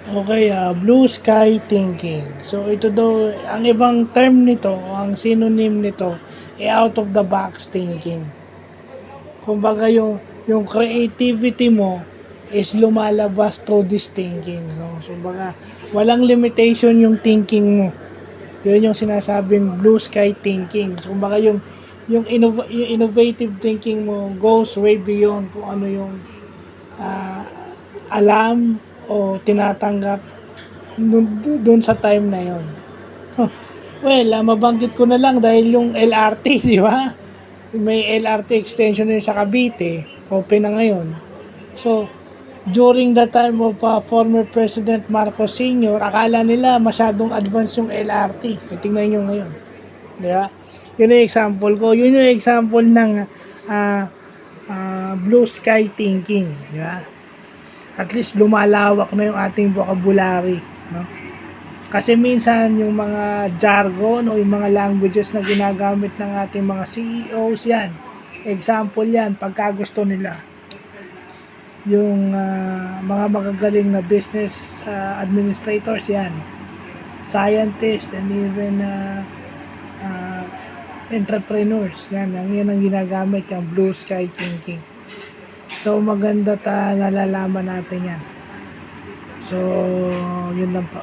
Okay, blue sky thinking. So ito daw, ang ibang term nito, ang synonym nito, out of the box thinking. Kumbaga yung creativity mo is lumalabas through this thinking, no? So kumbaga, walang limitation yung thinking mo. Yun yung sinasabing blue sky thinking. So kumbaga yung innovative thinking mo goes way beyond kung ano yung ah, alam o tinatanggap dun sa time na yon. Well, mabanggit ko na lang dahil yung LRT, di ba? May LRT extension yun sa Cavite, open na ngayon. So, during the time of former President Marcos Sr., akala nila masyadong advanced yung LRT. Tingnan nyo ngayon. Di ba? Yun yung example ko. Yun yung example ng blue sky thinking. Di ba? At least lumalawak na yung ating vocabulary. No? Kasi minsan yung mga jargon o yung mga languages na ginagamit ng ating mga CEOs yan. Example yan, pagka gusto nila. Yung mga magagaling na business administrators yan. Scientists and even entrepreneurs. Yan ang ginagamit yung blue sky thinking. So maganda nalalaman natin yan. So yun lang po.